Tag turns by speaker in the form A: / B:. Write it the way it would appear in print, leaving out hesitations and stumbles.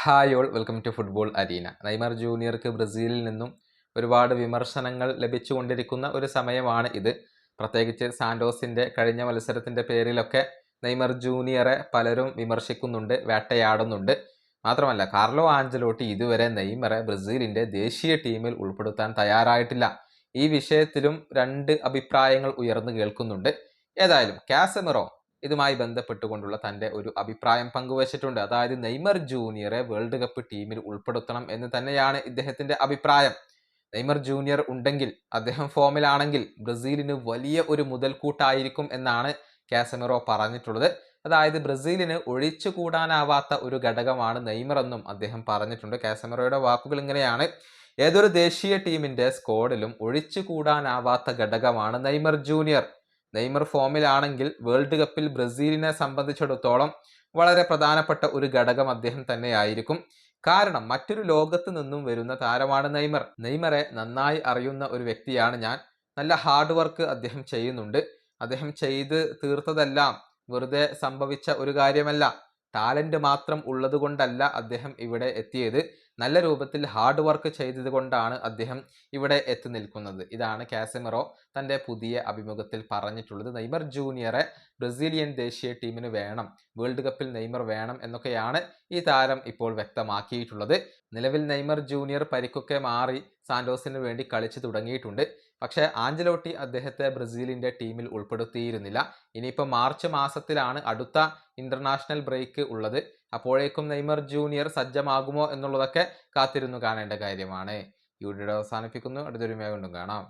A: Hi all welcome to football arena. Neymar ജൂനിയർക്ക് ബ്രസീലിൽ നിന്നും ഒരുപാട് വിമർശനങ്ങൾ ലഭിച്ചുകൊണ്ടിരിക്കുന്ന ഒരു സമയമാണ് ഇത്. പ്രത്യേകിച്ച് സാന്റോസിൻ്റെ കഴിഞ്ഞ മത്സരത്തിൻ്റെ പേരിലൊക്കെ നെയ്മർ ജൂനിയറെ പലരും വിമർശിക്കുന്നുണ്ട്, വേട്ടയാടുന്നുണ്ട്. മാത്രമല്ല കാർലോ ആഞ്ചലോട്ടി ഇതുവരെ നെയ്മറെ ബ്രസീലിൻ്റെ ദേശീയ ടീമിൽ ഉൾപ്പെടുത്താൻ തയ്യാറായിട്ടില്ല. ഈ വിഷയത്തിലും രണ്ട് അഭിപ്രായങ്ങൾ ഉയർന്നു കേൾക്കുന്നുണ്ട്. ഏതായാലും കാസമിറോ ഇതുമായി ബന്ധപ്പെട്ടുകൊണ്ടുള്ള തൻ്റെ ഒരു അഭിപ്രായം പങ്കുവച്ചിട്ടുണ്ട്. അതായത് നെയ്മർ ജൂനിയറെ വേൾഡ് കപ്പ് ടീമിൽ ഉൾപ്പെടുത്തണം എന്ന് തന്നെയാണ് ഇദ്ദേഹത്തിൻ്റെ അഭിപ്രായം. നെയ്മർ ജൂനിയർ ഉണ്ടെങ്കിൽ, അദ്ദേഹം ഫോമിലാണെങ്കിൽ ബ്രസീലിന് വലിയ ഒരു മുതൽക്കൂട്ടായിരിക്കും എന്നാണ് കാസമിറോ പറഞ്ഞിട്ടുള്ളത്. അതായത് ബ്രസീലിന് ഒഴിച്ചുകൂടാനാവാത്ത ഒരു ഘടകമാണ് നെയ്മർ എന്നും അദ്ദേഹം പറഞ്ഞിട്ടുണ്ട്. കാസമിറോയുടെ വാക്കുകൾ ഇങ്ങനെയാണ്: ഏതൊരു ദേശീയ ടീമിന്റെ സ്ക്വാഡിലും ഒഴിച്ചുകൂടാനാവാത്ത ഘടകമാണ് നെയ്മർ ജൂനിയർ. നെയ്മർ ഫോമിലാണെങ്കിൽ വേൾഡ് കപ്പിൽ ബ്രസീലിനെ സംബന്ധിച്ചിടത്തോളം വളരെ പ്രധാനപ്പെട്ട ഒരു ഘടകം അദ്ദേഹം തന്നെയായിരിക്കും. കാരണം മറ്റൊരു ലോകത്ത് നിന്നും വരുന്ന താരമാണ് നെയ്മർ. നെയ്മറെ നന്നായി അറിയുന്ന ഒരു വ്യക്തിയാണ് ഞാൻ. നല്ല ഹാർഡ് വർക്ക് അദ്ദേഹം ചെയ്യുന്നുണ്ട്. അദ്ദേഹം ചെയ്ത് തീർത്തതെല്ലാം വെറുതെ സംഭവിച്ച ഒരു കാര്യമല്ല. ടാലന്റ് മാത്രം ഉള്ളത് കൊണ്ടല്ല അദ്ദേഹം ഇവിടെ എത്തിയത്. നല്ല രൂപത്തിൽ ഹാർഡ് വർക്ക് ചെയ്തത് കൊണ്ടാണ് അദ്ദേഹം ഇവിടെ എത്തി നിൽക്കുന്നത്. ഇതാണ് കാസമിറോ തൻ്റെ പുതിയ അഭിമുഖത്തിൽ പറഞ്ഞിട്ടുള്ളത്. നെയ്മർ ജൂനിയറെ ബ്രസീലിയൻ ദേശീയ ടീമിന് വേണം, വേൾഡ് കപ്പിൽ നെയ്മർ വേണം എന്നൊക്കെയാണ് ഈ താരം ഇപ്പോൾ വ്യക്തമാക്കിയിട്ടുള്ളത്. നിലവിൽ നെയ്മർ ജൂനിയർ പരിക്കൊക്കെ മാറി സാന്റോസിന് വേണ്ടി കളിച്ചു തുടങ്ങിയിട്ടുണ്ട്. പക്ഷേ ആഞ്ചലോട്ടി അദ്ദേഹത്തെ ബ്രസീലിൻ്റെ ടീമിൽ ഉൾപ്പെടുത്തിയിരുന്നില്ല. ഇനിയിപ്പോൾ മാർച്ച് മാസത്തിലാണ് അടുത്ത ഇന്റർനാഷണൽ ബ്രേക്ക് ഉള്ളത്. അപ്പോഴേക്കും നെയ്മർ ജൂനിയർ സജ്ജമാകുമോ എന്നുള്ളതൊക്കെ കാത്തിരുന്നു കാണേണ്ട കാര്യമാണ്. ഈ വീഡിയോ അവസാനിപ്പിക്കുന്നു. അടുത്തൊരു വീഡിയോ കൊണ്ടും കാണാം.